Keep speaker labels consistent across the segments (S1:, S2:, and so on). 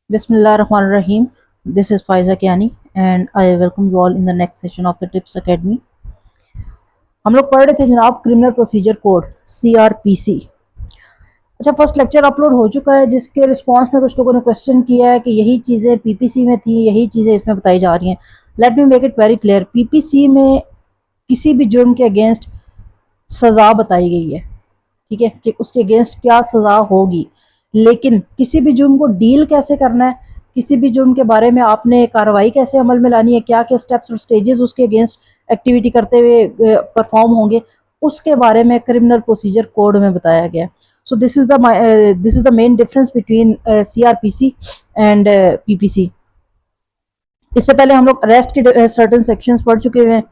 S1: Bismillahirrahmanirrahim. This is Faiza Kiani and I welcome you all in the next session of the Tips Academy. हम लोग पढ़ रहे थे जनाब क्रिमिनल प्रोसीजर कोड CRPC। अच्छा, first lecture upload हो चुका है जिसके रिस्पांस में कुछ लोगों ने क्वेश्चन किया है कि यही चीज़ें PPC में थी, यही चीज़ें इसमें बताई जा रही हैं। Let me make it very clear, PPC में किसी भी जुर्म के अगेंस्ट सज़ा बताई गई है, ठीक है, कि उसके अगेंस्ट क्या सज़ा होगी, लेकिन किसी भी जुर्म को डील कैसे करना है, किसी भी जुर्म के बारे में आपने कार्रवाई कैसे अमल में लानी है, क्या क्या स्टेप्स और स्टेजेस उसके अगेंस्ट एक्टिविटी करते हुए परफॉर्म होंगे, उसके बारे में क्रिमिनल प्रोसीजर कोड में बताया गया। So this is the main difference between CRPC and PPC। इससे पहले हम लोग अरेस्ट के सर्टेन सेक्शंस पढ़ चुके हुए हैं,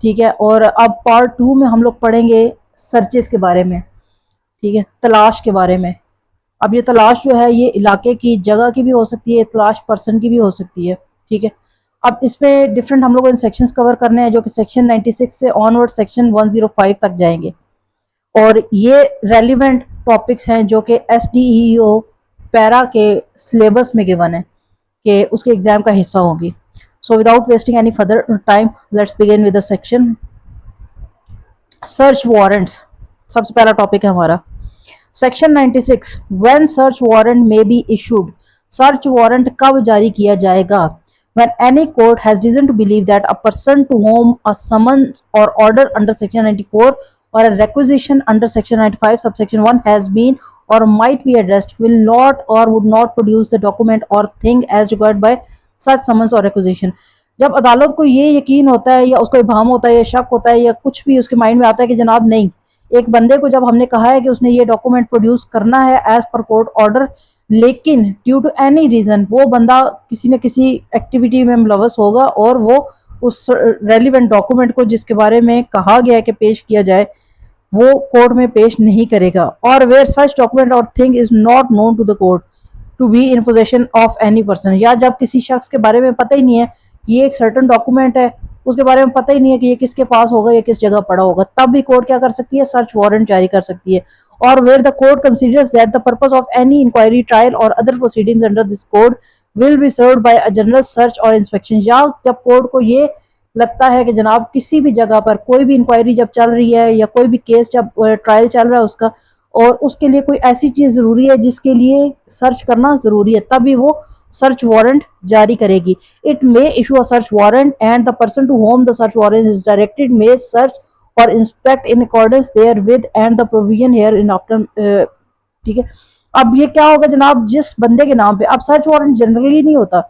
S1: ठीक है, और अब पार्ट 2 में हम लोग पढ़ेंगे सर्चेस के बारे में, ठीक है, तलाश के बारे में। अब ये तलाश जो है ये इलाके की, जगह की भी हो सकती है, तलाश पर्सन की भी हो सकती है, ठीक है। अब इसमें डिफरेंट हम लोग इन सेक्शंस कवर करने हैं जो कि सेक्शन 96 से ऑनवर्ड सेक्शन 105 तक जाएंगे, और ये रेलिवेंट टॉपिक्स हैं जो कि SDEO पैरा के सिलेबस में गिवन है कि उसके एग्जाम का हिस्सा होगी। So without wasting any further time, let's begin with the section search warrants. सबसे पहला टॉपिक है हमारा section 96, when search warrant may be issued. Search warrant कब जारी किया जाएगा? When any court has reason to believe that a person to whom a summons or order under section 94 or a requisition under section 95 subsection 1 has been or might be addressed will not or would not produce the document or thing as required by such summons or requisition। जब अदालत को ये यकीन होता है या उसको इबाम होता है या शक होता है या कुछ भी उसके माइंड में आता है कि जनाब नहीं, एक बंदे को जब हमने कहा है कि उसने ये डॉक्यूमेंट प्रोड्यूस करना है एज पर कोर्ट ऑर्डर, लेकिन ड्यू टू एनी रीजन वो बंदा किसी न किसी एक्टिविटी में मुलवस होगा और वो उस रेलिवेंट डॉक्यूमेंट को जिसके बारे में कहा गया है कि पेश किया जाए वो कोर्ट में पेश नहीं करेगा, और वेयर सच डॉक्यूमेंट और thing is not known to the court to be in possession of any person. या जब किसी शख्स के बारे में पता ही नहीं है कि ये एक सर्टन डॉक्यूमेंट है, उसके बारे में पता ही नहीं है कि ये किसके पास होगा या किस जगह पड़ा होगा, तब भी कोर्ट क्या कर सकती है? सर्च वारंट जारी कर सकती है। और where the court considers that the purpose of any inquiry, trial or other proceedings under this code will be served by a general search or inspection. या जब कोर्ट को ये लगता है कि जनाब किसी भी जगह पर कोई भी इंक्वायरी जब चल रही है या कोई भी केस जब ट्रायल चल रहा है उसका, और उसके लिए कोई ऐसी चीज जरूरी है जिसके लिए सर्च करना जरूरी है, तभी वो सर्च वारंट जारी करेगी। It may issue a search warrant and the person to whom the search warrant is directed may search or inspect in accordance therewith and the provision hereinafter, ठीक है। अब ये क्या होगा जनाब, जिस बंदे के नाम पे, अब सर्च वारंट जनरली नहीं होता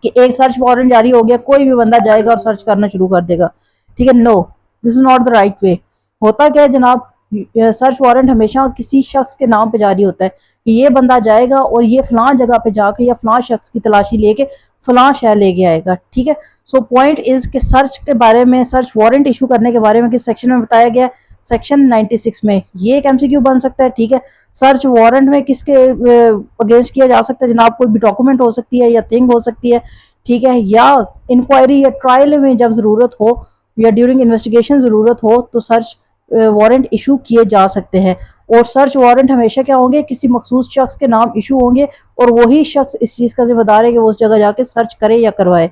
S1: कि एक सर्च वारंट जारी हो गया कोई भी बंदा जाएगा और सर्च करना शुरू कर देगा, ठीक है। No, this is not the right way. होता क्या है जनाब, सर्च वारंट हमेशा किसी शख्स के नाम पे जारी होता है कि ये बंदा जाएगा और ये फलां जगह पे जाके या फलां शख्स की तलाशी लेके फलां शहर लेके आएगा, ठीक है। सो पॉइंट इज कि सर्च के बारे में, सर्च वारंट इशू करने के बारे में किस सेक्शन में बताया गया? सेक्शन 96 में। ये एक MCQ बन सकता है, ठीक है। सर्च वारंट में किसके अगेंस्ट किया जा सकता है जनाब? कोई भी डॉक्यूमेंट हो सकती है या थिंग हो सकती है, ठीक है, या इंक्वायरी या ट्रायल में जब जरूरत हो या ड्यूरिंग इन्वेस्टिगेशन जरूरत हो तो सर्च वारंट इशू किए जा सकते हैं। और सर्च वारंट हमेशा क्या होंगे? किसी मखसूस शख्स के नाम इशू होंगे और वही शख्स इस चीज का जिम्मेदार है कि वो उस जगह जाके सर्च करे या करवाए।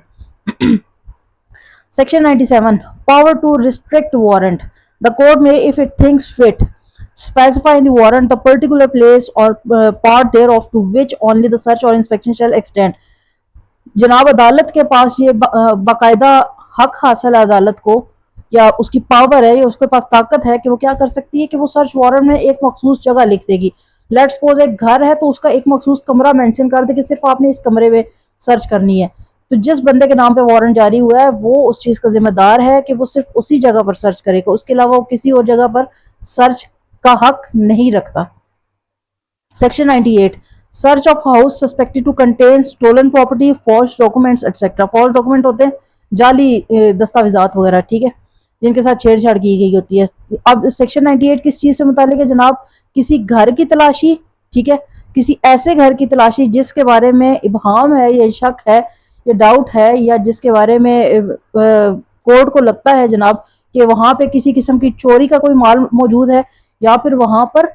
S1: Section 97, power to restrict warrant. The court में if it thinks fit specify in the warrant the particular place or part thereof to which only the search or inspection shall extend। जनाब अदालत के पास ये बाकायदा हक हासिल है अदालत को, या उसकी पावर है या उसके पास ताकत है कि वो क्या कर सकती है कि वो सर्च वारंट में एक मखसूस जगह लिख देगी। लेट्स सपोज एक घर है तो उसका एक मखसूस कमरा मेंशन कर दे कि सिर्फ आपने इस कमरे में सर्च करनी है, तो जिस बंदे के नाम पे वारंट जारी हुआ है वो उस चीज का जिम्मेदार है कि वो सिर्फ उसी जगह पर सर्च करेगा, उसके अलावा वो किसी और जगह पर सर्च का हक नहीं रखता। Section 98, search of house suspected to contain stolen property, false documents etcetera. False document होते हैं जाली दस्तावेजात वगैरह, ठीक है, जिनके साथ छेड़छाड़ की गई होती है। अब सेक्शन 98 किस चीज से मुतालिक है जनाब? किसी घर की तलाशी, ठीक है, किसी ऐसे घर की तलाशी जिसके बारे में इबहाम है या शक है या डाउट है, या जिसके बारे में कोर्ट को लगता है जनाब कि वहां पे किसी किस्म की चोरी का कोई माल मौजूद है या फिर वहां पर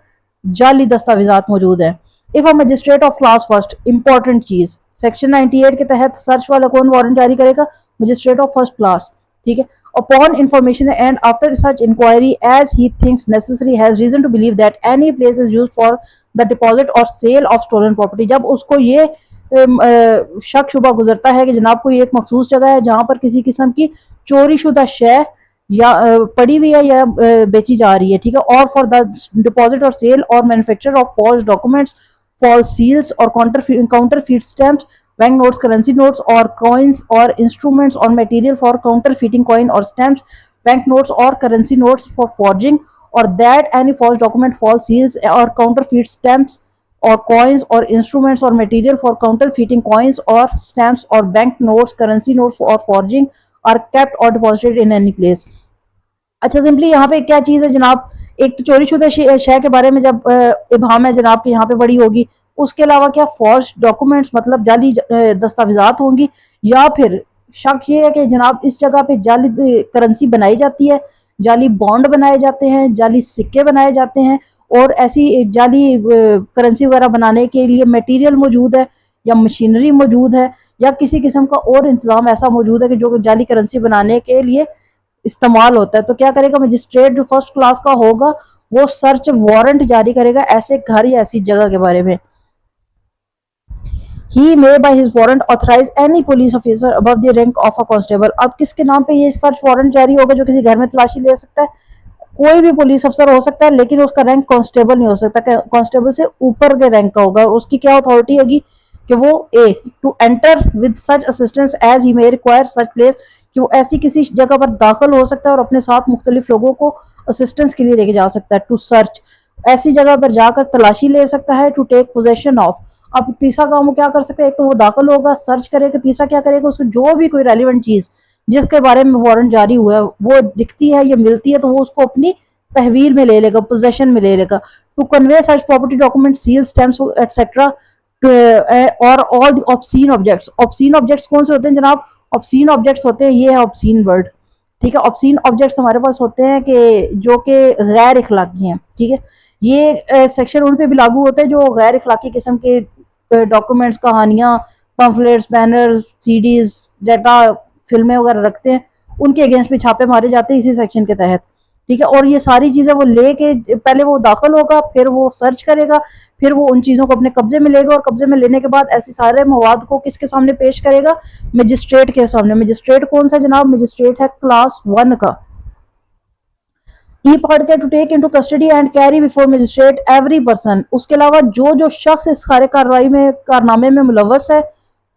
S1: जाली दस्तावेजात मौजूद है। If a magistrate of class first, important चीज, सेक्शन 98 के तहत सर्च वाला कौन वारंट जारी करेगा? मजिस्ट्रेट ऑफ फर्स्ट क्लास, ठीक है। Upon information and after such inquiry as he thinks necessary has reason to believe that any place is used for the deposit और सेल ऑफ स्टोलन प्रॉपर्टी, जब उसको ये शक शुबा गुजरता है कि जनाब कोई एक मखसूस जगह है जहां पर किसी किस्म की चोरी शुदा शय या पड़ी हुई है या बेची जा रही है, ठीक है, और फॉर द डिपॉजिट और sale or manufacture of false documents, false seals or counterfeit stamps, bank notes, currency notes or coins or instruments or material for counterfeiting coin or stamps, bank notes or currency notes for forging, or that any false document, false seals or counterfeit stamps or coins or instruments or material for counterfeiting coins or stamps or bank notes, currency notes or forging are kept और deposited in any place. अच्छा, simply यहाँ पे क्या चीज है जनाब, एक तो चोरी शुदा शय के बारे में जब इबाम है जनाब की यहाँ पे बड़ी होगी, उसके अलावा क्या फॉल्स डॉक्यूमेंट्स मतलब जाली दस्तावेजात होंगी, या फिर शक ये है कि जनाब इस जगह पे जाली करेंसी बनाई जाती है, जाली बॉन्ड बनाए जाते हैं, जाली सिक्के बनाए जाते हैं, और ऐसी जाली करेंसी वगैरह बनाने के लिए मटेरियल मौजूद है या मशीनरी मौजूद है या किसी किस्म का और इंतजाम ऐसा मौजूद है कि जो जाली करेंसी बनाने के लिए इस्तेमाल होता है, तो क्या करेगा मजिस्ट्रेट जो फर्स्ट क्लास का होगा वो सर्च वारंट जारी करेगा ऐसे घर या ऐसी जगह के बारे में। He may by his warrant authorize any police officer above the rank of a constable। अब किसके नाम पे ये सर्च वारंट जारी होगा जो किसी घर में तलाशी ले सकता है? कोई भी पुलिस अफसर हो सकता है, लेकिन उसका रैंक कांस्टेबल नहीं हो सकता, कांस्टेबल से ऊपर के रैंक का होगा। उसकी क्या अथॉरिटी होगी कि वो a to enter with such assistance as he may require such place, कि वो ऐसी किसी जगह पर दाखिल हो सकता है और अपने साथ मुख्तलिफ लोगों को असिस्टेंस के लिए लेके जा सकता है। टू सर्च, ऐसी जगह पर जाकर तलाशी ले सकता है। टू टेक पोजेशन ऑफ, अब तीसरा काम वो क्या कर सकता है, एक तो वो दाखिल होगा सर्च करेगा, तीसरा क्या करेगा उसको जो भी कोई रेलिवेंट चीज जिसके बारे में वारंट जारी हुआ है वो दिखती है या मिलती है तो वो उसको अपनी तहवील में ले लेगा, पोजेशन में ले लेगा। To convey such property document, seal, stamps etcetera or all the obscene objects. Obscene objects कौन से होते हैं जनाब? ऑब्सीन ऑब्जेक्ट्स होते हैं, ये है ऑब्सीन वर्ड, ठीक है। ऑब्सीन ऑब्जेक्ट्स हमारे पास होते हैं कि जो कि गैर इखलाकी हैं, ठीक है। ये सेक्शन उन पे भी लागू होता है जो गैर इखलाकी किस्म के डॉक्यूमेंट्स, कहानियां, पम्फलेट्स, बैनर्स, सीडीज, डाटा, फिल्में वगैरह रखते हैं, उनके अगेंस्ट भी छापे मारे जाते हैं इसी सेक्शन के तहत, ठीक है। और ये सारी चीजें वो लेके पहले वो दाखिल होगा, फिर वो सर्च करेगा, फिर वो उन चीजों को अपने कब्जे में लेगा और कब्जे में लेने के बाद ऐसे सारे मवाद को किसके सामने पेश करेगा? मजिस्ट्रेट के सामने। मजिस्ट्रेट कौन सा जनाब? मजिस्ट्रेट है क्लास 1 का। ई पकड़ के to take into custody and carry before magistrate every person. उसके अलावा जो जो शख्स इस सारे कार्रवाई में कारनामे में मुलव्वस है,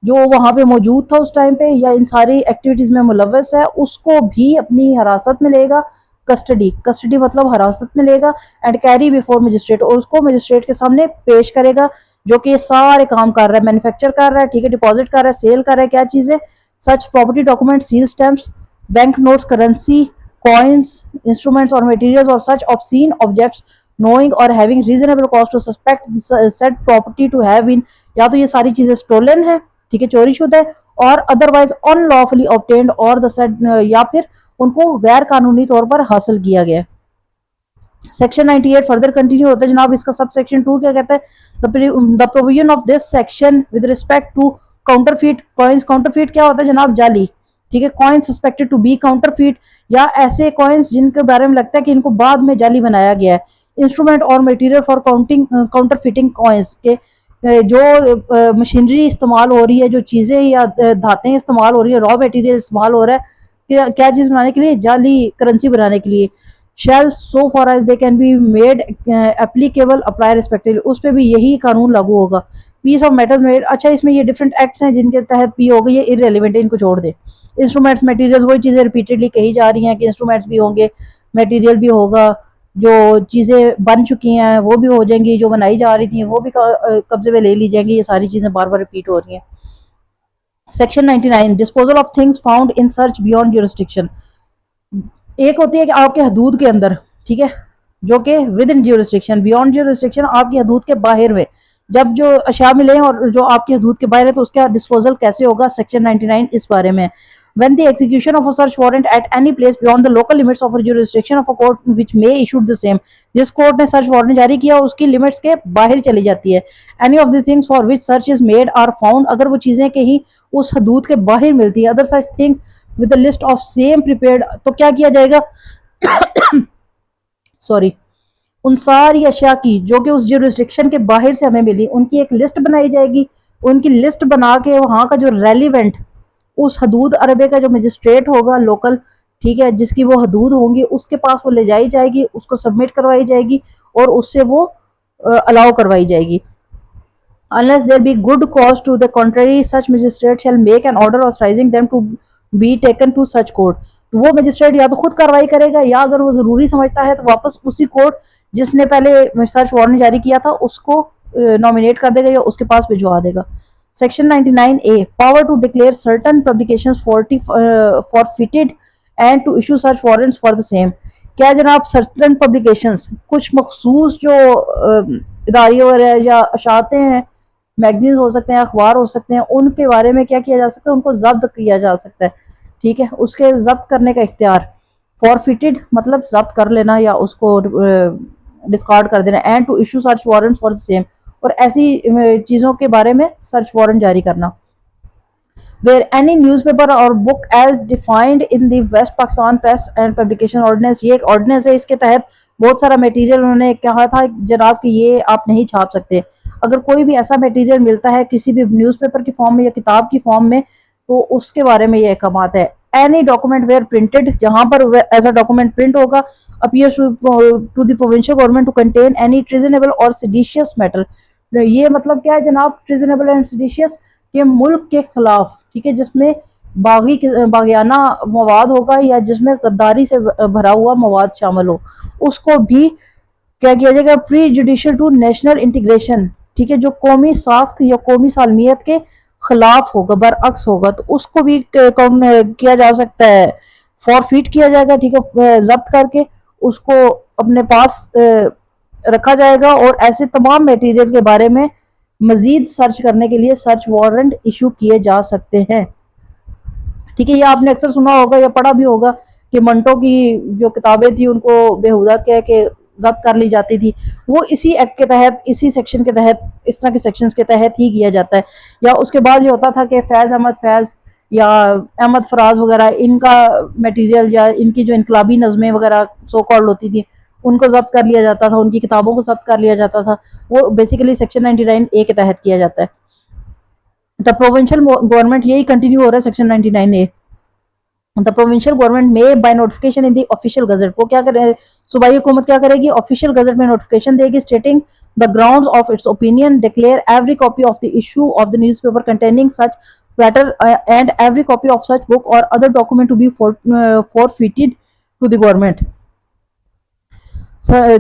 S1: जो वहां पे मौजूद था उस टाइम पे या इन सारी एक्टिविटीज में मुलव्वस है, उसको भी अपनी हिरासत में लेगा। कस्टडी, कस्टडी मतलब हिरासत में लेगा। एंड कैरी बिफोर मजिस्ट्रेट, और उसको मजिस्ट्रेट के सामने पेश करेगा जो कि ये सारे काम कर रहा है, मैन्युफैक्चर कर रहा है, ठीक है, डिपॉजिट कर रहा है, सेल कर रहा है, क्या चीजें? Such property document, seal, stamps, bank notes, currency, coins, instruments or materials or such obscene objects knowing or having reasonable cause to suspect said property to have been, या तो ये सारी चीजें स्टोलन है, ठीक है, चोरी शुदा है, और अदरवाइज अनलॉफुली ऑब्टेन्ड और द सेड, या फिर उनको गैर कानूनी तौर पर हासिल किया गया। सेक्शन 98 फर्दर कंटिन्यू होता है जनाब। इसका सब सेक्शन 2 क्या कहता है? The provision of this section with respect to counterfeit coins. Counterfeit क्या होता है जनाब? जाली, ठीक है। Coins suspected to be counterfeit, या ऐसे कॉइन्स जिनके बारे में लगता है कि इनको बाद में जाली बनाया गया है। इंस्ट्रूमेंट और मटेरियल फॉर काउंटरफिटिंग कॉइन्स के जो मशीनरी इस्तेमाल हो रही है, जो चीजें या धातें इस्तेमाल हो रही है, रॉ मटेरियल इस्तेमाल हो रहा है क्या चीज बनाने के लिए? जाली करेंसी बनाने के लिए। Shall so far as they can be made applicable apply respectively, उस पर भी यही कानून लागू होगा। पीस ऑफ मेटल्स मेड, अच्छा इसमें ये डिफरेंट एक्ट्स हैं जिनके तहत भी होगा, ये इररेलेवेंट है, इनको छोड़ दे। इंस्ट्रूमेंट्स, मटेरियल्स, वही चीजें रिपीटेडली कही जा रही हैं कि इंस्ट्रूमेंट्स भी होंगे, मटेरियल भी होगा, जो चीजें बन चुकी हैं वो भी हो जाएंगी, जो बनाई जा रही थी वो भी कब्जे में ले ली जाएंगी, ये सारी चीजें बार बार रिपीट हो रही हैं। Section 99 disposal of things found in search beyond jurisdiction. एक होती है कि आपके हदूद के अंदर, ठीक है, जो कि with in jurisdiction, beyond jurisdiction आपकी हदूद के बाहर में जब जो अशिया मिले और जो आपकी हदूद के बाहर है तो उसका डिस्पोजल कैसे होगा? सेक्शन 99 इस बारे में। when the execution of a search warrant at any place beyond the local limits of a jurisdiction of a court which may issue the same, जिस कोर्ट ने सर्च वारंट जारी किया उसकी लिमिट्स के बाहर चली जाती है. Any of the things for which search is made are found, अगर वो चीजें कहीं उस हदूद के बाहर मिलती है, other such things with the list of same prepared, तो क्या किया जाएगा सॉरी, उन सारी अशिया की जो कि उस जुरिस्डिक्शन के बाहर से हमें मिली उनकी एक लिस्ट बनाई जाएगी. उनकी लिस्ट बना के वहाँ का जो रेलिवेंट उस हदूद अरबे का जो मजिस्ट्रेट होगा लोकल, ठीक है, जिसकी वो हदूद होंगी उसके पास वो ले जाई जाएगी, उसको सबमिट करवाई जाएगी और उससे वो अलाउ करवाई जाएगी. Unless there be good cause to the contrary, such magistrate shall make an order authorizing them to be taken to such court. तो वो मजिस्ट्रेट या तो खुद कार्रवाई करेगा या अगर वो जरूरी समझता है तो वापस उसी कोर्ट जिसने पहले सर्च वारंट जारी किया था उसको नॉमिनेट कर देगा या उसके पास भिजवा देगा. Section 99A, power to declare certain publications forfeited and to issue search warrants for the same. क्या जनाब, सर्टन पब्लिकेशंस, कुछ मखसूस जो इदारे वगैरह या अशाते हैं, मैगजीन हो सकते हैं, अखबार हो सकते हैं, उनके बारे में क्या किया जा सकता है, उनको जब्त किया जा सकता है. ठीक है, उसके जब्त करने का इख्तियार. फॉरफिटेड मतलब जब्त कर लेना या उसको डिस्कार्ड कर देना. And to issue search warrant for the same, और ऐसी चीज़ों के बारे में सर्च वारंट जारी करना. Where any newspaper or book as defined in the West Pakistan Press and Publication Ordinance, ये एक ऑर्डिनेंस है, इसके तहत बहुत सारा मटेरियल उन्होंने कहा था जनाब कि ये आप नहीं छाप सकते. अगर कोई भी ऐसा मटेरियल मिलता है किसी भी न्यूज़पेपर की फॉर्म में या किताब की फॉर्म में तो उसके बारे में ये अहकामात है. एनी डॉक्यूमेंट वेयर प्रिंटेड, जहां पर ऐसा डॉक्यूमेंट प्रिंट होगा, appears to the provincial government to contain any treasonable or seditious matter. ये मतलब क्या है जनाब, ट्रिजनेबल एंड सेडिशियस के मुल्क के खिलाफ, ठीक है, जिसमें बागियाना मवाद होगा या जिसमें गद्दारी से भरा हुआ मवाद शामिल हो, उसको भी क्या किया जाएगा, prejudicial to national integration, ठीक है, जो कौमी साख्त या कौमी सालमियत के खिलाफ होगा, बरअक्स होगा, तो उसको भी किया जा सकता है, फॉरफिट किया जाएगा. ठीक है, जब्त करके उसको अपने पास रखा जाएगा और ऐसे तमाम मटेरियल के बारे में मजीद सर्च करने के लिए सर्च वारंट इशू किए जा सकते हैं. ठीक है, ये आपने अक्सर सुना होगा या पढ़ा भी होगा कि मंटो की जो किताबें थी उनको बेहुदा कह के जब्त कर ली जाती थी. वो इसी एक्ट के तहत, इसी सेक्शन के तहत, इस तरह के सेक्शंस के तहत ही किया जाता है. या उसके बाद ये होता था कि फैज़ अहमद फैज़ या अहमद फराज वगैरह, इनका मटेरियल या इनकी जो इनकलाबी नज़में वगैरह सो कॉल्ड होती थी उनको जब्त कर लिया जाता था, उनकी किताबों को जब्त कर लिया जाता था. वो बेसिकली सेक्शन 99A के तहत किया जाता है. द प्रोविंशियल गवर्नमेंट, यही कंटिन्यू हो रहा है section 99A. The provincial government may by notification in the official gazette, वो क्या करे, सूबाई हुकूमत क्या करेगी, ऑफिशियल गजट में नोटिफिकेशन देगी stating the grounds of its opinion, declare every copy of the issue of the newspaper containing such matter and every copy of such book or other document to be forfeited to the government.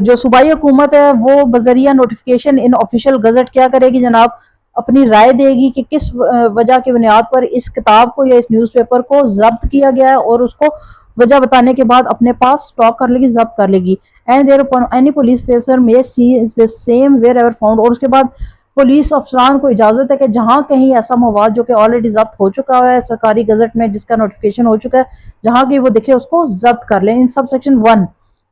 S1: जो सूबाई हुकूमत है वो बजरिया notification in official gazette क्या करेगी जनाब, अपनी राय देगी कि किस वजह की बुनियाद पर इस किताब को या इस न्यूज़पेपर को जब्त किया गया है और उसको वजह बताने के बाद अपने पास स्टॉक कर लेगी, जब्त कर लेगी. And thereupon any police officer may seize the same wherever found, और उसके बाद पुलिस अफसरान को इजाजत है कि जहां कहीं ऐसा मवाद जो कि ऑलरेडी जब्त हो चुका है सरकारी गजट में, जिसका नोटिफिकेशन हो चुका है, जहां की वो देखे उसको जब्त कर लें. इन सब सेक्शन 1,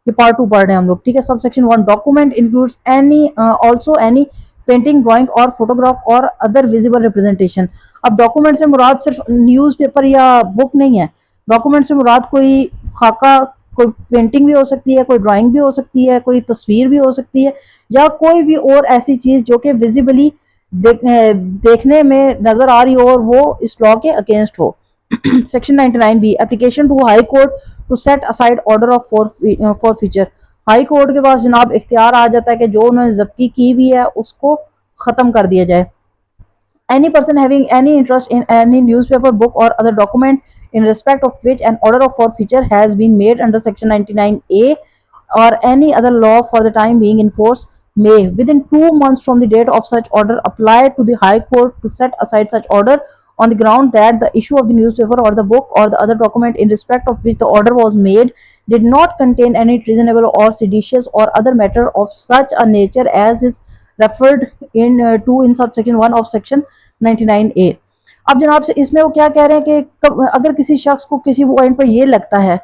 S1: ये पार्ट 2 पढ़ रहे हैं हम लोग. ठीक है, sub section 1, document includes any also any painting, drawing और फोटोग्राफ और अदर विजिबल रिप्रेजेंटेशन. अब डॉक्यूमेंट से मुराद सिर्फ न्यूज़पेपर या बुक नहीं है. डॉक्यूमेंट से मुराद कोई खाका, कोई पेंटिंग भी हो सकती है, कोई ड्राइंग भी हो सकती है, कोई तस्वीर भी हो सकती है, या कोई भी और ऐसी चीज जो कि विजिबली देखने में नजर आ रही हो और वो इस लॉ के अगेंस्ट हो. Section 99B, application to high court to set aside order of forfeiture. High court के पास जनाब इख्तियार आ जाता है कि जो उन्होंने जब्ती की हुई है उसको खत्म कर दिया जाए. Any person having any interest in any newspaper, book or other document in respect of which an order of forfeiture has been made under section 99A or any other law for the time being in force may within 2 months from the date of such order apply to the high court to set aside such order on the ground that the issue of the newspaper or the book or the other document in respect of which the order was made did not contain any treasonable or seditious or other matter of such a nature as is referred in to in subsection 1 of section 99A. अब जनाब से इसमें वो क्या कह रहे हैं कि अगर किसी शख्स को किसी पॉइंट पर ये लगता है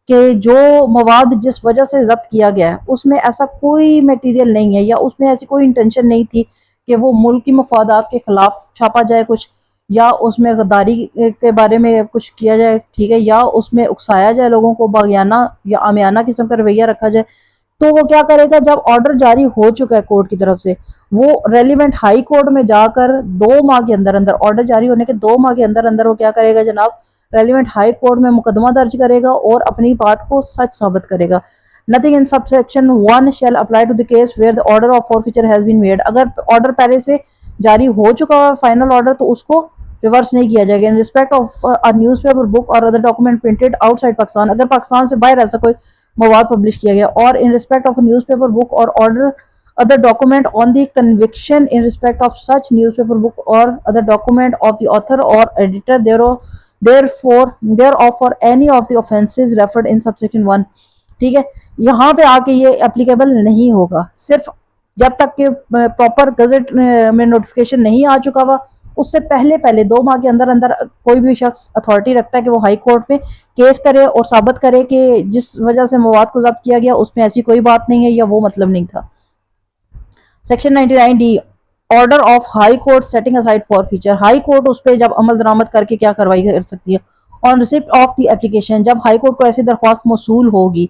S1: कि जो मवाद जिस वजह से जब्त किया गया है उसमें ऐसा कोई मटेरियल नहीं है या उसमें ऐसी कोई इंटेंशन नहीं थी कि वो मुल्क की मफादात के खिलाफ छापा जाए कुछ, या उसमें गद्दारी के बारे में कुछ किया जाए, ठीक है, या उसमें उकसाया जाए लोगों को, बागियाना या आमियाना किस्म का रवैया रखा जाए, तो वो क्या करेगा जब ऑर्डर जारी हो चुका है कोर्ट की तरफ से, वो रेलिवेंट हाई कोर्ट में जाकर 2 माह के अंदर अंदर, ऑर्डर जारी होने के 2 माह के अंदर अंदर वो क्या करेगा जनाब, रेलिवेंट हाई कोर्ट में मुकदमा दर्ज करेगा और अपनी बात को सच साबित करेगा। Nothing in subsection 1 shall apply to the case where the order of forfeiture has been made. अगर ऑर्डर पहले से जारी हो चुका है फाइनल ऑर्डर तो उसको रिवर्स नहीं किया जाएगा। In respect of a newspaper book or other document printed outside Pakistan, अगर पाकिस्तान से बाहर ऐसा कोई मवाद पब्लिश किया गया, और इन रिस्पेक्ट ऑफ न्यूज़पेपर बुक और order other document on the conviction in respect of such newspaper book or other document of the author or editor thereof for any of the offences referred in subsection 1। ठीक है, यहाँ पे आके ये applicable नहीं होगा, सिर्फ जब तक कि प्रॉपर गजट में नोटिफिकेशन नहीं आ चुका हुआ उससे पहले पहले 2 माह के अंदर अंदर कोई भी शख्स अथॉरिटी रखता है कि वो हाई कोर्ट में केस करे और साबित करे कि जिस वजह से मवाद को जब्त किया गया उसमें ऐसी कोई बात नहीं है या वो मतलब नहीं था। Section 99D order of high court setting aside for feature. High court उस पर जब अमल दरामद करके क्या कार्रवाई कर सकती है, on receipt of the application, जब हाई कोर्ट को ऐसी दरख्वास्त मौसूल होगी,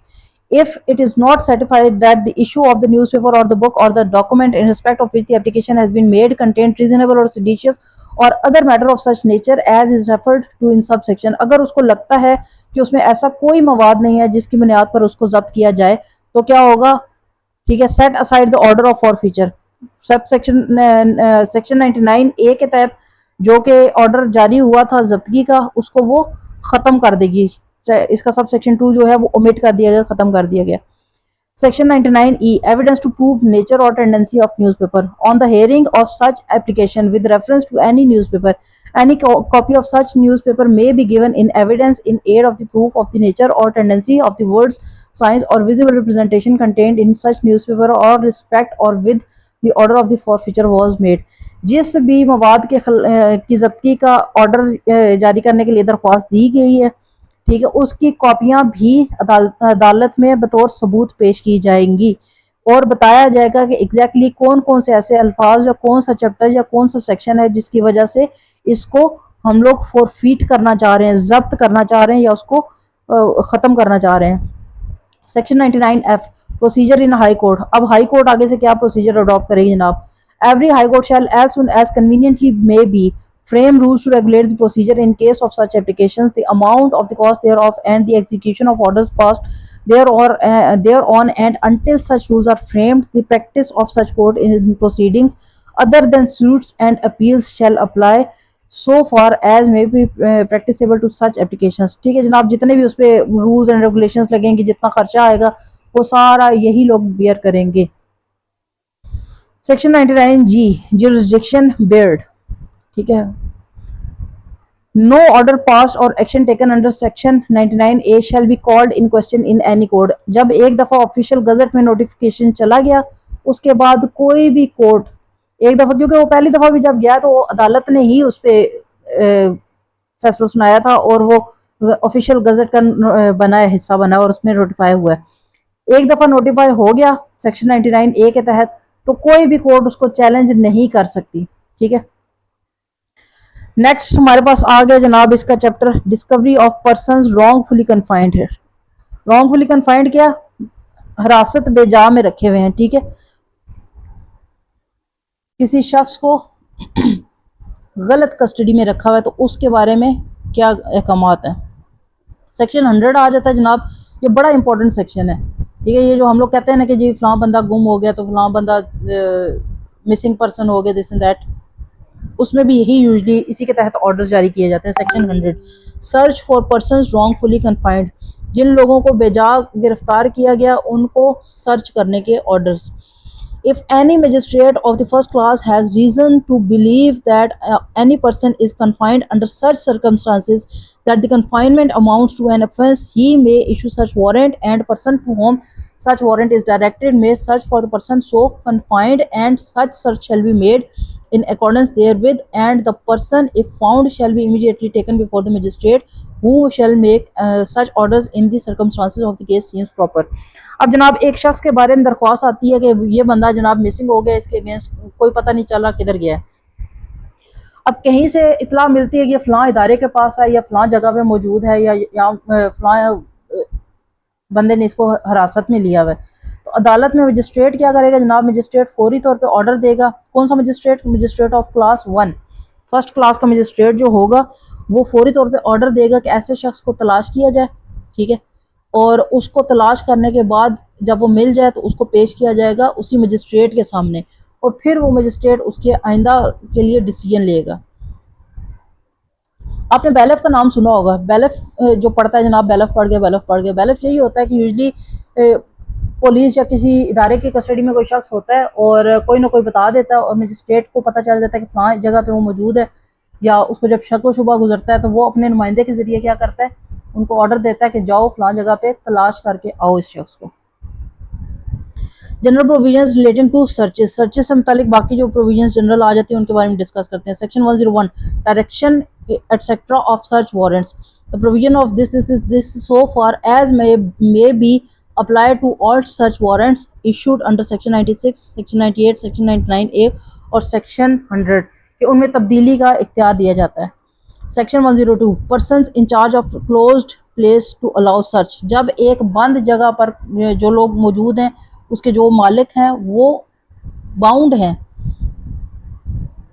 S1: if it is not certified that the issue of the newspaper or the book or the document in respect of which the application has been made contained reasonable or seditious or other matter of such nature as is referred to in subsection। अगर उसको लगता है कि उसमें ऐसा कोई मवाद नहीं है जिसकी बुनियाद पर उसको जब्त किया जाए तो क्या होगा, ठीक है, set aside the order of forfeiture. Sub section 99A के तहत जो कि ऑर्डर जारी हुआ था जब्तगी का उसको वो खत्म कर देगी। इसका सब सेक्शन 2 जो है वो ओमिट कर दिया गया, खत्म कर दिया गया। Section 99E evidence to prove nature or tendency of newspaper on the hearing of such application with reference to any newspaper any copy of such newspaper may be given in evidence in aid of the proof of the nature or tendency of the words signs or visible representation contained in such newspaper or respect or with the order of the forfeiture was made. जिस भी मवाद के की जब्ती का order जारी करने के लिए दरख्वास्त दी गई है, ठीक है, उसकी कॉपियां भी अदालत में बतौर सबूत पेश की जाएंगी और बताया जाएगा कि एग्जैक्टली कौन कौन से ऐसे अल्फाज या कौन सा चैप्टर या कौन सा सेक्शन है जिसकी वजह से इसको हम लोग फॉरफीट करना चाह रहे हैं, जब्त करना चाह रहे हैं या उसको ख़त्म करना चाह रहे हैं। Section 99F procedure in high court. अब हाई कोर्ट आगे से क्या प्रोसीजर अडॉप्ट करेगी जनाब, every high court shall as soon as conveniently may be frame rules to regulate the procedure in case of such applications, the amount of the cost thereof and the execution of orders passed thereon, and until such rules are framed the practice of such court in proceedings other than suits and appeals shall apply so far as may be practicable to such applications। ठीक है जनाब, जितने भी उस पर rules and regulations लगेंगे, जितना खर्चा आएगा वो सारा यही लोग बियर करेंगे। सेक्शन 99G jurisdiction beard, ठीक है, नो ऑर्डर पास और action taken under section 99A shall be called in question in any court. जब एक दफ़ा ऑफिशियल गजट में नोटिफिकेशन चला गया उसके बाद कोई भी कोर्ट एक दफ़ा, क्योंकि वो पहली दफ़ा भी जब गया तो अदालत ने ही उस पर फैसला सुनाया था और वो ऑफिशियल गजट का बना है, हिस्सा बना और उसमें नोटिफाई हुआ है। एक दफ़ा नोटिफाई हो गया सेक्शन 99A के तहत तो कोई भी कोर्ट उसको चैलेंज नहीं कर सकती। ठीक है, नेक्स्ट हमारे पास आ गया जनाब इसका chapter discovery of persons wrongfully confined है। रॉन्गफुली कन्फाइंड क्या, हिरासत बेजा में रखे हुए हैं। ठीक है, किसी शख्स को गलत कस्टडी में रखा हुआ है तो उसके बारे में क्या अहकामात हैं। सेक्शन 100 आ जाता है जनाब, ये बड़ा इंपॉर्टेंट सेक्शन है। ठीक है, ये जो हम लोग कहते हैं ना कि जी फलां बंदा गुम हो गया तो फलां बंदा मिसिंग पर्सन हो गया, दिस एंड दैट, उसमें भी यही यूजली इसी के तहत ऑर्डर्स जारी किए जाते हैं। Section 100 search for persons wrongfully confined, जिन लोगों को बेजा गिरफ्तार किया गया उनको सर्च करने के orders. If any magistrate of the first class has reason to believe that any person is confined under such circumstances that the confinement amounts to an offence, he may issue such warrant, and person to whom such warrant is directed may search for the person so confined, and such search shall be made in accordance therewith, and the person if found shall be immediately taken before the magistrate, who shall make such orders in the circumstances of the case seems proper. अब जनाब एक शख्स के बारे में दरख्वास्त आती है कि ये बंदा जनाब मिसिंग हो गया, इसके अगेंस्ट कोई पता नहीं चला किधर गया है। अब कहीं से इतला मिलती है कि फ़लाँ इदारे के पास है या फ़लाँ जगह पे मौजूद है या फ़लाँ बंदे ने इसको हिरासत में लिया हुआ है। तो अदालत में मजिस्ट्रेट क्या करेगा जनाब, मजिस्ट्रेट फौरी तौर पे ऑर्डर देगा। कौन सा magistrate? Magistrate of class 1, first class का मजिस्ट्रेट जो होगा वो फौरी तौर पे ऑर्डर देगा कि ऐसे शख्स को तलाश किया जाए, ठीक है, और उसको तलाश करने के बाद जब वो मिल जाए तो उसको पेश किया जाएगा उसी मजिस्ट्रेट के सामने, और फिर वो मजिस्ट्रेट उसके आइंदा के लिए डिसीजन लेगा। आपने बैलेफ का नाम सुना होगा, बैलेफ जो पढ़ता है जनाब, बैलेफ पढ़ गया, बैलेफ पढ़ गया। बैलेफ यही होता है कि यूजली पुलिस या किसी इदारे की कस्टडी में कोई शख्स होता है और कोई ना कोई बता देता है और मजिस्ट्रेट को पता चल जाता है कि फ़लाँ जगह पे वो मौजूद है, या उसको जब शक व शुबा गुजरता है तो वो अपने नुमाइंदे के ज़रिए क्या करता है, उनको ऑर्डर देता है कि जाओ फ़लाँ जगह पे तलाश करके आओ इस शख्स को। General provisions relating to searches, searches से मुतालिक बाकी जो प्रोविजंस जनरल आ जाती है उनके बारे में डिस्कस करते हैं। Section 101 direction etcetera of search warrants, the provision of this so far as may be apply to all search warrants issued under section 96, section 98, section 99A और सेक्शन 100 कि उनमें तब्दीली का इख्तियार दिया जाता है। Section 102 persons in charge of closed place to allow search, जब एक बंद जगह पर जो लोग मौजूद हैं उसके जो मालिक हैं वो बाउंड हैं,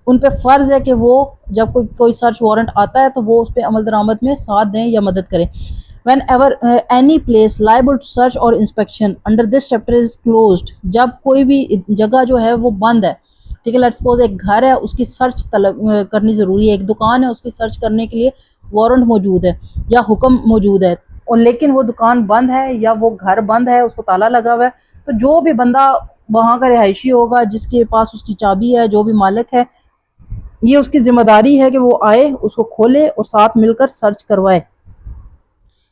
S1: उन पे फ़र्ज़ है कि वो जब कोई सर्च वारंट आता है तो वो उस पर अमल दरामद में साथ दें या मदद करें। Whenever any place liable to search or inspection under this chapter is closed, जब कोई भी जगह जो है वो बंद है, ठीक है, लेट्स सपोज एक घर है उसकी सर्च करनी ज़रूरी है, एक दुकान है उसकी सर्च करने के लिए वारंट मौजूद है या हुक्म मौजूद है, और लेकिन वो दुकान बंद है या वो घर बंद है, उसको ताला लगा हुआ है, तो जो भी बंदा वहाँ का रिहायशी होगा जिसके पास उसकी चाबी है, जो भी मालिक है, ये उसकी जिम्मेदारी है कि वो आए, उसको खोले और साथ मिलकर सर्च करवाए।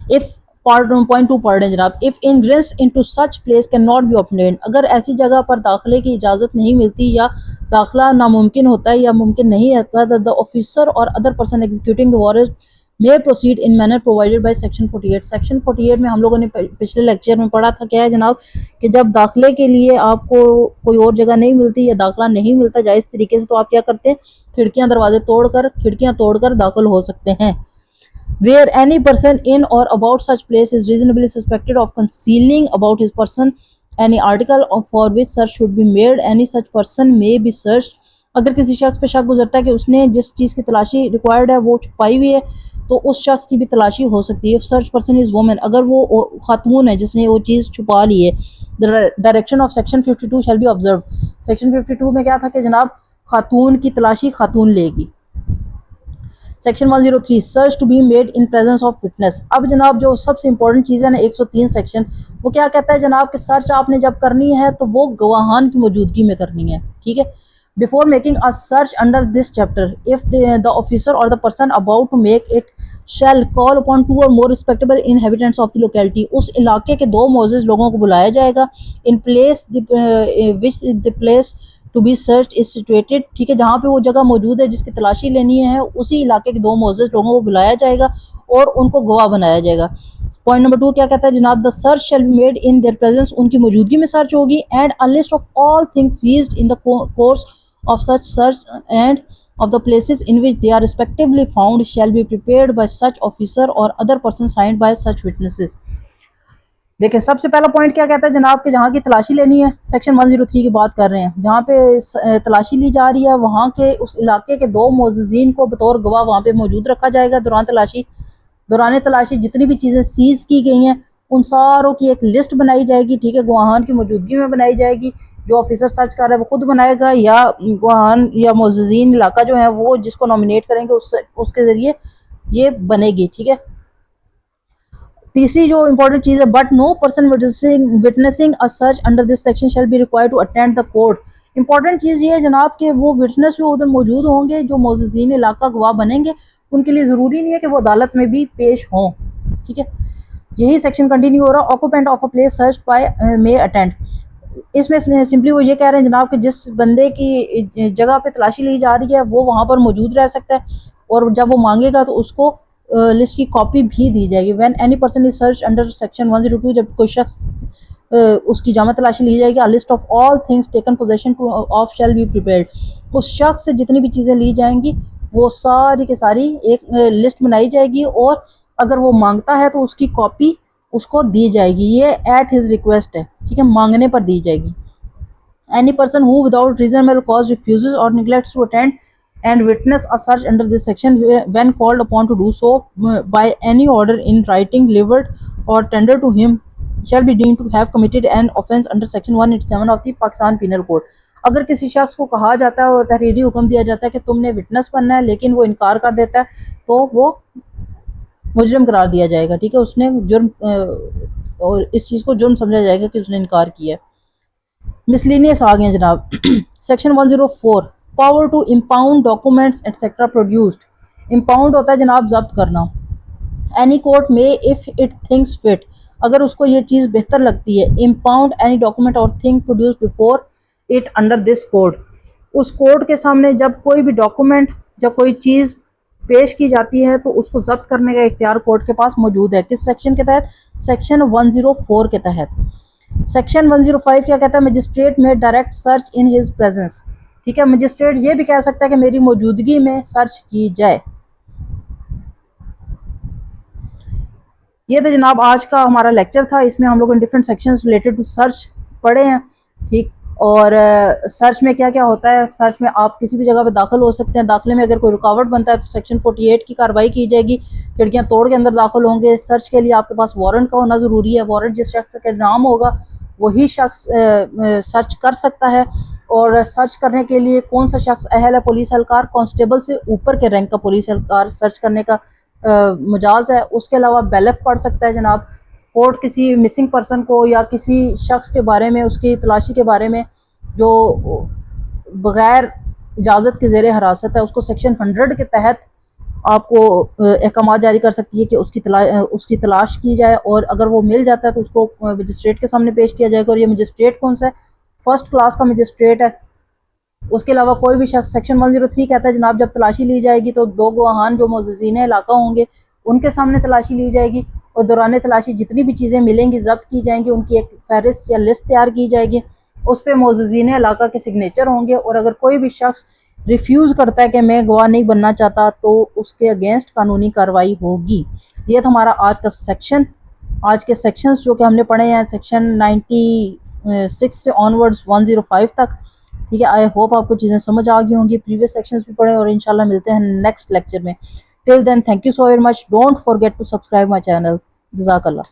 S1: इफ़ पॉइंट 2 पढ़ रहे हैं जनाब, if ingress into such place can not be obtained, अगर ऐसी जगह पर दाखिले की इजाज़त नहीं मिलती या दाखिला नामुमकिन होता है या मुमकिन नहीं होता, द ऑफिसर और other person executing the warrant may proceed in manner provided by section 48। Section 48 में हम लोगों ने पिछले लेक्चर में पढ़ा था क्या है जनाब, कि जब दाखिले के लिए आपको कोई और जगह नहीं मिलती या दाखिला नहीं मिलता जायज़ तरीके से, तो आप क्या करते हैं, खिड़कियां दरवाजे तोड़कर दाखिल हो सकते हैं। Where any person in or about such place is reasonably suspected of concealing about his person any article for which search should be made, any such person may be searched। अगर किसी शख्स पे शक गुजरता है कि उसने जिस चीज़ की तलाशी रिक्वायर्ड है वो छुपाई हुई है, तो उस शख्स की भी तलाशी हो सकती है। सर्च पर्सन इज़ वुमन, अगर वो खातून है जिसने वो चीज़ छुपा ली है, the direction of section 52 shall be observe. Section 52 में क्या था कि जनाब खातून की तलाशी खातून लेगी। Section 103 search to be made in presence of witness. अब जनाब जो सबसे इंपॉर्टेंट चीज़ है ना 103 सेक्शन, वो क्या कहता है जनाब कि सर्च आपने जब करनी है तो वो गवाहान की मौजूदगी में करनी है, ठीक है। Before making a search under this chapter if the officer or the person about to make it shall call upon 2 or more respectable inhabitants of the locality, उस इलाके के 2 मोअज़्ज़ज़ लोगों को बुलाया जाएगा। In place which the place to be search is situated, ठीक है, जहाँ पे वो जगह मौजूद है जिसकी तलाशी लेनी है उसी इलाके के 2 मोअज़्ज़ज़ लोगों को बुलाया जाएगा और उनको गवाह बनाया जाएगा। पॉइंट नंबर 2 क्या कहता है जनाब, the search shall be made in their presence, उनकी मौजूदगी में सर्च होगी। And a list of all things seized in the course of such search and of the places in which they are respectively found shall be prepared by such officer or other person signed by such witnesses। देखिए सबसे पहला point क्या कहता है जनाब कि जहाँ की तलाशी लेनी है, सेक्शन 103 की बात कर रहे हैं, जहाँ पे तलाशी ली जा रही है वहाँ के उस इलाके के 2 मोअज़्ज़ज़ीन को बतौर गवाह वहाँ पे मौजूद रखा जाएगा। दौरान तलाशी जितनी भी चीज़ें सीज की गई हैं उन सारों की एक लिस्ट बनाई जाएगी, ठीक है, गवाहान की मौजूदगी में बनाई जाएगी। जो ऑफिसर सर्च कर रहा है वो खुद बनाएगा या गवाहान या मोअज़्ज़ज़ीन इलाका जो है वो जिसको नॉमिनेट करेंगे उसके ज़रिए ये बनेगी, ठीक है। तीसरी जो इंपॉर्टेंट चीज़ है, but no person witnessing a search under this section shall be required to attend the court. Important चीज़ ये है जनाब कि वो विटनेस जो उधर मौजूद होंगे, जो मोअज़्ज़ज़ीन इलाका गवाह बनेंगे, उनके लिए ज़रूरी नहीं है कि वो अदालत में भी पेश हों, ठीक है। यही सेक्शन कंटिन्यू हो रहा है। Occupant of a place search by may attend, इसमें सिंपली वो ये कह रहे हैं जनाब कि जिस बंदे की जगह पे तलाशी ली जा रही है वो वहाँ पर मौजूद रह सकता है, और जब वो मांगेगा तो उसको लिस्ट की कॉपी भी दी जाएगी। When any person is search under section 102, जब कोई शख्स उसकी जामा तलाशी ली जाएगी, list of all things taken possession two of shall be prepared. उस शख्स से जितनी भी चीज़ें ली जाएंगी वो सारी की सारी एक लिस्ट बनाई जाएगी, और अगर वो मांगता है तो उसकी कॉपी उसको दी जाएगी। ये एट हिज रिक्वेस्ट है, ठीक है, मांगने पर दी जाएगी। Any person who without reasonable cause refuses or neglects to attend and witness a search under this section when called upon to do so by any order in writing delivered or tendered to him shall be deemed to have committed an offence under section 187 of the Pakistan Penal Code। अगर किसी शख्स को कहा जाता है और तहरीरी हुक्म दिया जाता है कि तुमने विटनेस बनना है, लेकिन वो इनकार कर देता है तो वो मुजरिम करार दिया जाएगा, ठीक है, उसने जुर्म और इस चीज़ को जुर्म समझा जाएगा कि उसने इनकार किया है। मिसलिनियस आ गए जनाब। Section 104 power to impound documents etcetera produced. Impound होता है जनाब जब्त करना। एनी कोर्ट में इफ इट थिंक्स फिट, अगर उसको ये चीज़ बेहतर लगती है, इम्पाउंड एनी डॉक्यूमेंट और thing produce before it under this code. उस कोड के सामने जब कोई भी डॉक्यूमेंट, जब कोई चीज़ पेश की जाती है तो उसको जब्त करने का इख्तियार कोर्ट के पास मौजूद है। किस सेक्शन के तहत? सेक्शन 104 के तहत। सेक्शन 105 क्या कहता है? मजिस्ट्रेट में direct search in his presence, ठीक है, मजिस्ट्रेट ये भी कह सकता है कि मेरी मौजूदगी में सर्च की जाए। ये तो जनाब आज का हमारा लेक्चर था, इसमें हम लोगों ने different sections related to search पढ़े हैं, ठीक। और सर्च में क्या क्या होता है, सर्च में आप किसी भी जगह पे दाखिल हो सकते हैं, दाखिले में अगर कोई रुकावट बनता है तो सेक्शन 48 की कार्रवाई की जाएगी, खिड़कियां तोड़ के अंदर दाखिल होंगे। सर्च के लिए आपके पास वारंट का होना ज़रूरी है, वारंट जिस शख्स का नाम होगा वही शख्स सर्च कर सकता है। और सर्च करने के लिए कौन सा शख्स अहल है? पुलिस एहलकार, कांस्टेबल से ऊपर के रैंक का पुलिस एहलकार सर्च करने का मजाज है। उसके अलावा बैलेफ पढ़ सकता है जनाब। कोर्ट किसी मिसिंग पर्सन को या किसी शख्स के बारे में, उसकी तलाशी के बारे में जो बगैर इजाज़त के ज़ेरे हिरासत है, उसको सेक्शन 100 के तहत आपको अहकाम जारी कर सकती है कि उसकी तलाश की जाए, और अगर वो मिल जाता है तो उसको मजिस्ट्रेट के सामने पेश किया जाएगा। और ये मजिस्ट्रेट कौन सा है? फर्स्ट क्लास का मजिस्ट्रेट है। उसके अलावा कोई भी शख्स, सेक्शन 103 कहता है जनाब जब तलाशी ली जाएगी तो दो गवाहान जो मोज़ीन इलाका होंगे उनके सामने तलाशी ली जाएगी, और दौरान तलाशी जितनी भी चीज़ें मिलेंगी जब्त की जाएंगी, उनकी एक फहरिस्त या लिस्ट तैयार की जाएगी, उस पर मोज़ीन इलाका के सिग्नेचर होंगे। और अगर कोई भी शख्स रिफ्यूज़ करता है कि मैं गवाह नहीं बनना चाहता तो उसके अगेंस्ट कानूनी कार्रवाई होगी। ये था हमारा आज का सेक्शन। आज के सेक्शंस जो कि हमने पढ़े हैं सेक्शन 96 से ऑनवर्ड्स 105 तक, ठीक है। आई होप आपको चीज़ें समझ आ गई होंगी। प्रीवियस सेक्शंस भी पढ़े, और इंशाल्लाह मिलते हैं नेक्स्ट लेक्चर में। Till then thank you so very much. Don't forget to subscribe my channel. जज़ाकल्लाह।